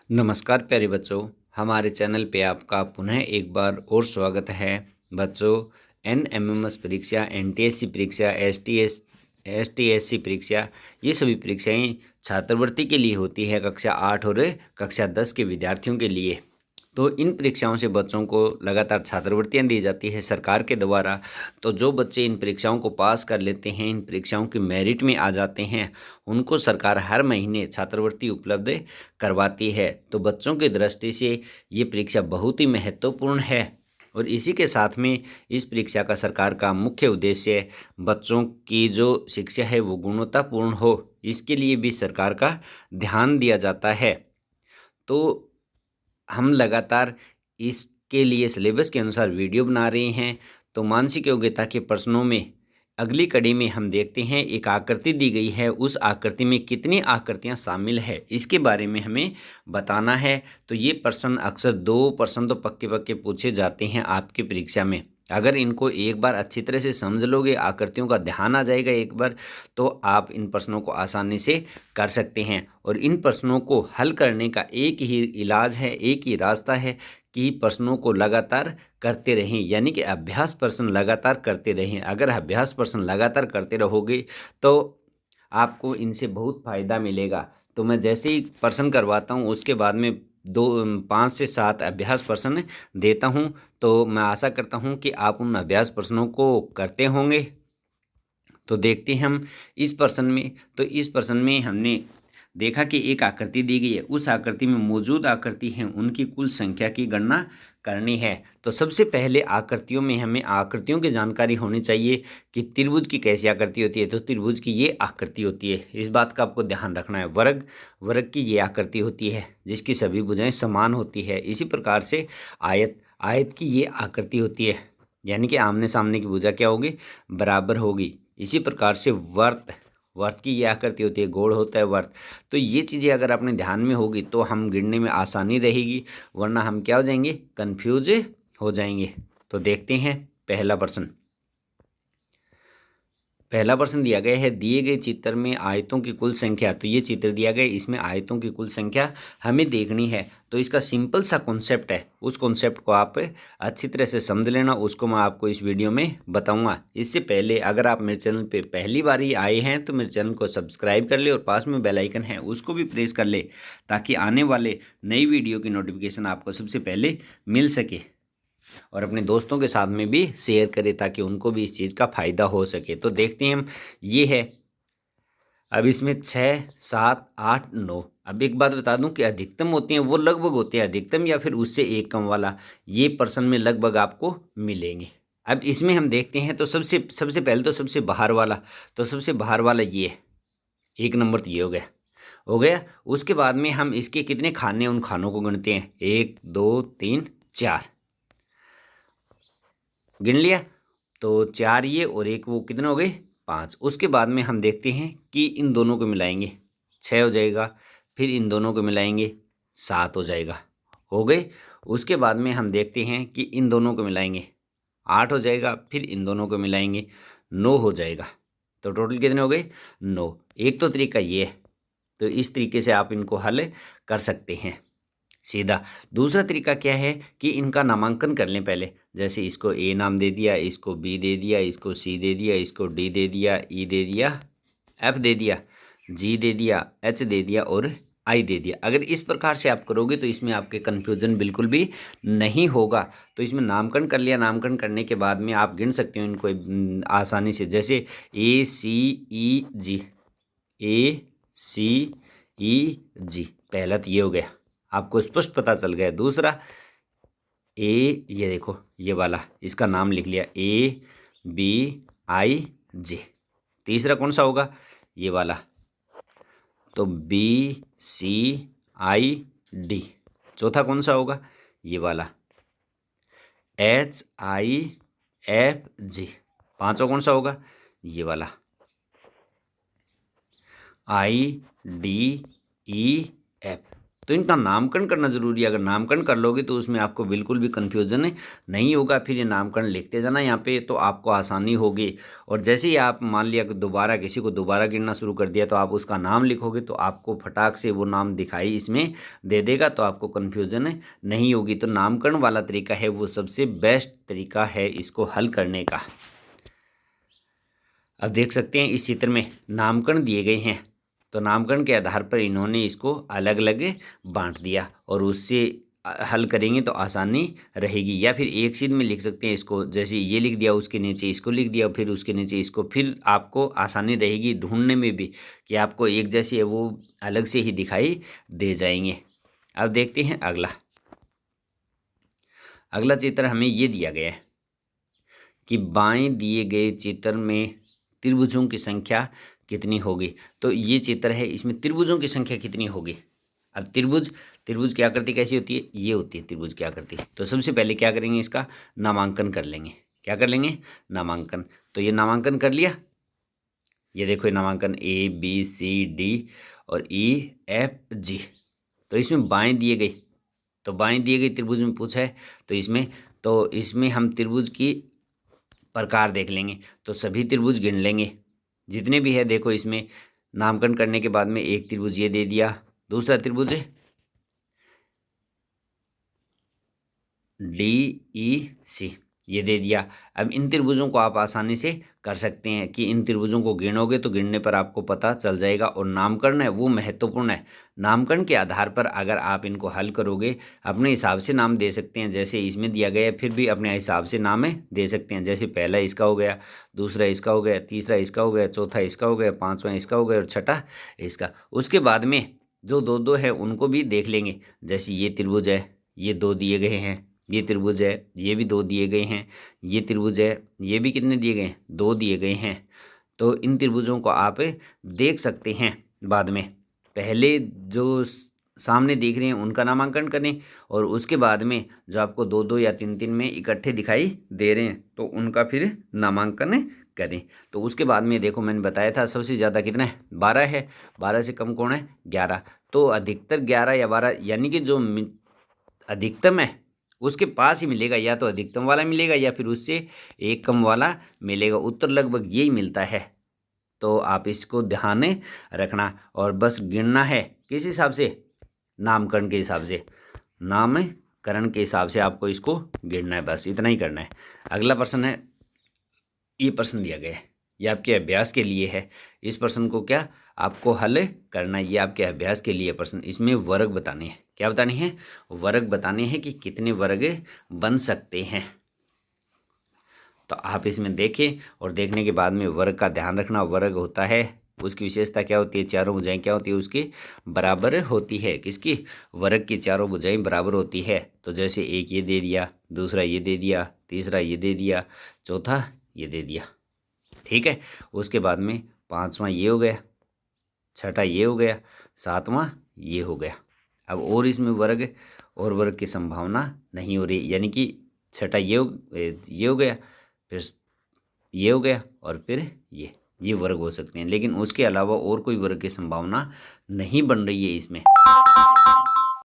नमस्कार प्यारे बच्चों, हमारे चैनल पे आपका पुनः एक बार और स्वागत है। बच्चों, एनएमएमएस परीक्षा, एनटीएससी परीक्षा, एसटीएससी परीक्षा, ये सभी परीक्षाएं छात्रवृत्ति के लिए होती है कक्षा 8 और कक्षा 10 के विद्यार्थियों के लिए। तो इन परीक्षाओं से बच्चों को लगातार छात्रवृत्तियां दी जाती है सरकार के द्वारा। तो जो बच्चे इन परीक्षाओं को पास कर लेते हैं, इन परीक्षाओं की मेरिट में आ जाते हैं, उनको सरकार हर महीने छात्रवृत्ति उपलब्ध करवाती है। तो बच्चों की दृष्टि से ये परीक्षा बहुत ही महत्वपूर्ण है और इसी के साथ में इस परीक्षा का सरकार का मुख्य उद्देश्य बच्चों की जो शिक्षा है वो गुणवत्तापूर्ण हो, इसके लिए भी सरकार का ध्यान दिया जाता है। तो हम लगातार इसके लिए सिलेबस के अनुसार वीडियो बना रहे हैं। तो मानसिक योग्यता के प्रश्नों में अगली कड़ी में हम देखते हैं, एक आकृति दी गई है, उस आकृति में कितनी आकृतियां शामिल है इसके बारे में हमें बताना है। तो ये प्रश्न अक्सर 2 प्रश्न तो पक्के पक्के पूछे जाते हैं आपकी परीक्षा में। अगर इनको एक बार अच्छी तरह से समझ लोगे, आकृतियों का ध्यान आ जाएगा एक बार, तो आप इन प्रश्नों को आसानी से कर सकते हैं। और इन प्रश्नों को हल करने का एक ही इलाज है, एक ही रास्ता है कि प्रश्नों को लगातार करते रहें, यानी कि अभ्यास प्रश्न लगातार करते रहें। अगर अभ्यास प्रश्न लगातार करते रहोगे तो आपको इनसे बहुत फ़ायदा मिलेगा। तो मैं जैसे ही प्रश्न करवाता हूँ उसके बाद में 5 से 7 अभ्यास प्रश्न देता हूँ। तो मैं आशा करता हूँ कि आप उन अभ्यास प्रश्नों को करते होंगे। तो देखते हैं हम इस प्रश्न में। तो इस प्रश्न में हमने देखा कि एक आकृति दी गई है, उस आकृति में मौजूद आकृति हैं उनकी कुल संख्या की गणना करनी है। तो सबसे पहले आकृतियों में हमें आकृतियों की जानकारी होनी चाहिए कि त्रिभुज की कैसी आकृति होती है। तो त्रिभुज की ये आकृति होती है, इस बात का आपको ध्यान रखना है। वर्ग की ये आकृति होती है जिसकी सभी भुजाएं समान होती है। इसी प्रकार से आयत की ये आकृति होती है, यानी कि आमने सामने की भुजा क्या होगी, बराबर होगी। इसी प्रकार से वर्त की ये आकृति होती है, गोल होता है वर्त। तो ये चीज़ें अगर अपने ध्यान में होगी तो हम गिनने में आसानी रहेगी, वरना हम क्या हो जाएंगे, कंफ्यूज हो जाएंगे। तो देखते हैं पहला प्रश्न दिया गया है, दिए गए चित्र में आयतों की कुल संख्या। तो ये चित्र दिया गया है, इसमें आयतों की कुल संख्या हमें देखनी है। तो इसका सिंपल सा कॉन्सेप्ट है, उस कॉन्सेप्ट को आप अच्छी तरह से समझ लेना, उसको मैं आपको इस वीडियो में बताऊंगा। इससे पहले अगर आप मेरे चैनल पे पहली बार ही आए हैं तो मेरे चैनल को सब्सक्राइब कर ले और पास में बेल आइकन है उसको भी प्रेस कर ले, ताकि आने वाले नई वीडियो की नोटिफिकेशन आपको सबसे पहले मिल सके। और अपने दोस्तों के साथ में भी शेयर करें ताकि उनको भी इस चीज़ का फ़ायदा हो सके। तो देखते हैं हम, ये है। अब इसमें 6, 7, 8, 9। अब एक बात बता दूं कि अधिकतम होते हैं वो लगभग होते हैं अधिकतम या फिर उससे एक कम वाला, ये प्रश्न में लगभग आपको मिलेंगे। अब इसमें हम देखते हैं तो सबसे पहले तो सबसे बाहर वाला, तो सबसे बाहर वाला ये है, 1 नंबर। तो ये हो गया। उसके बाद में हम इसके कितने खाने, उन खानों को गिनते हैं, 1, 2, 3, 4 गिन लिया। तो 4 ये और 1 वो, कितने हो गए, 5। उसके बाद में हम देखते हैं कि इन दोनों को मिलाएंगे, 6 हो जाएगा। फिर इन दोनों को मिलाएंगे, 7 हो जाएगा, हो गए। उसके बाद में हम देखते हैं कि इन दोनों को मिलाएंगे, 8 हो जाएगा। फिर इन दोनों को मिलाएंगे, 9 हो जाएगा। तो टोटल कितने हो गए, 9। एक तो तरीका ये है, तो इस तरीके से आप इनको हल कर सकते हैं सीधा। दूसरा तरीका क्या है कि इनका नामांकन कर लें पहले। जैसे इसको ए नाम दे दिया, इसको बी दे दिया, इसको सी दे दिया, इसको डी दे दिया, ई दे दिया, एफ दे दिया, जी दे दिया, एच दे दिया और आई दे दिया। अगर इस प्रकार से आप करोगे तो इसमें आपके कन्फ्यूजन बिल्कुल भी नहीं होगा। तो इसमें नामकरण कर लिया, नामकरण करने के बाद में आप गिन सकते हो इनको आसानी से। जैसे ए सी ई जी, ए सी ई जी, पहला तो ये हो गया, आपको स्पष्ट पता चल गया। दूसरा ए, ये देखो ये वाला, इसका नाम लिख लिया, ए बी आई जे। तीसरा कौन सा होगा, ये वाला, तो बी सी आई डी। चौथा कौन सा होगा, ये वाला, एच आई एफ जी। पांचवा कौन सा होगा, ये वाला, आई डी ई एफ। तो इनका नामकरण करना ज़रूरी है। अगर नामकरण कर लोगे तो उसमें आपको बिल्कुल भी कन्फ्यूज़न नहीं होगा। फिर ये नामकरण लिखते जाना यहाँ पे, तो आपको आसानी होगी। और जैसे ही आप मान लिया कि दोबारा किसी को दोबारा गिनना शुरू कर दिया, तो आप उसका नाम लिखोगे तो आपको फटाक से वो नाम दिखाई इसमें दे देगा, तो आपको कन्फ्यूज़न नहीं होगी। तो नामकरण वाला तरीका है वो सबसे बेस्ट तरीका है इसको हल करने का। अब देख सकते हैं इस चित्र में नामकरण दिए गए हैं, तो नामकरण के आधार पर इन्होंने इसको अलग अलग बांट दिया और उससे हल करेंगे तो आसानी रहेगी। या फिर एक सीध में लिख सकते हैं इसको, जैसे ये लिख दिया, उसके नीचे इसको लिख दिया, फिर उसके नीचे इसको, फिर आपको आसानी रहेगी ढूंढने में भी कि आपको एक जैसे है वो अलग से ही दिखाई दे जाएंगे। अब देखते हैं अगला चित्र हमें ये दिया गया है कि बाएं दिए गए चित्र में त्रिभुजों की संख्या कितनी होगी। तो ये चित्र है, इसमें त्रिभुजों की संख्या कितनी होगी। अब त्रिभुज क्या करती, कैसी होती है, ये होती है त्रिभुज क्या करती है। तो सबसे पहले क्या करेंगे, इसका नामांकन कर लेंगे। क्या कर लेंगे, नामांकन। तो ये नामांकन कर लिया, ये देखो ये नामांकन ABCD और EFG। तो इसमें बाएं दिए गई, तो बाएं दिए गई त्रिभुज में पूछा है, तो इसमें हम त्रिभुज की प्रकार देख लेंगे। तो सभी त्रिभुज गिन लेंगे जितने भी है। देखो इसमें नामकरण करने के बाद में एक त्रिभुज ये दे दिया, दूसरा त्रिभुज है DEC ये दे दिया। अब इन त्रिभुजों को आप आसानी से कर सकते हैं कि इन त्रिभुजों को गिनोगे तो गिनने पर आपको पता चल जाएगा। और नामकरण है वो महत्वपूर्ण है। नामकरण के आधार पर अगर आप इनको हल करोगे, अपने हिसाब से नाम दे सकते हैं, जैसे इसमें दिया गया है, फिर भी अपने हिसाब से नाम दे सकते हैं। जैसे पहला इसका हो गया, दूसरा इसका हो गया, तीसरा इसका हो गया, चौथा इसका हो गया, पाँचवा इसका हो गया और छठा इसका। उसके बाद में जो दो दो है उनको भी देख लेंगे। जैसे ये त्रिभुज है, ये दो दिए गए हैं, ये त्रिभुज है, ये भी दो दिए गए हैं, ये त्रिभुज है, ये भी कितने दिए गए हैं, दो दिए गए हैं। तो इन त्रिभुजों को आप देख सकते हैं। बाद में पहले जो सामने दिख रहे हैं उनका नामांकन करें, और उसके बाद में जो आपको दो दो या तीन तीन में इकट्ठे दिखाई दे रहे हैं तो उनका फिर नामांकन करें। तो उसके बाद में देखो मैंने बताया था सबसे ज़्यादा कितना है, 12 है, 12 से कम कौन है, 11। तो अधिकतर 11 या 12, यानी कि जो अधिकतम है उसके पास ही मिलेगा, या तो अधिकतम वाला मिलेगा या फिर उससे एक कम वाला मिलेगा। उत्तर लगभग यही मिलता है। तो आप इसको ध्यान रखना और बस गिनना है किस हिसाब से, नामकरण के हिसाब से, नामकरण के हिसाब से आपको इसको गिनना है, बस इतना ही करना है। अगला प्रश्न है, ये प्रश्न दिया गया है, ये आपके अभ्यास के लिए है। इस प्रश्न को क्या आपको हल करना है, ये आपके अभ्यास के लिए प्रश्न। इसमें वर्ग बताने हैं, क्या बताने हैं, वर्ग बताने हैं कि कितने वर्ग बन सकते हैं। तो आप इसमें देखें और देखने के बाद में वर्ग का ध्यान रखना। वर्ग होता है, उसकी विशेषता क्या होती है, चारों भुजाएं क्या होती है उसकी बराबर होती है। किसकी, वर्ग की चारों भुजाएं बराबर होती है। तो जैसे एक ये दे दिया, दूसरा ये दे दिया, तीसरा ये दे दिया, चौथा ये दे दिया, ठीक है। उसके बाद में पाँचवा ये हो गया, छठा ये हो गया, सातवां ये हो गया। अब और इसमें वर्ग और वर्ग की संभावना नहीं हो रही, यानी कि छठा ये हो गया, फिर ये हो गया और फिर ये वर्ग हो सकते हैं। लेकिन उसके अलावा और कोई वर्ग की संभावना नहीं बन रही है इसमें।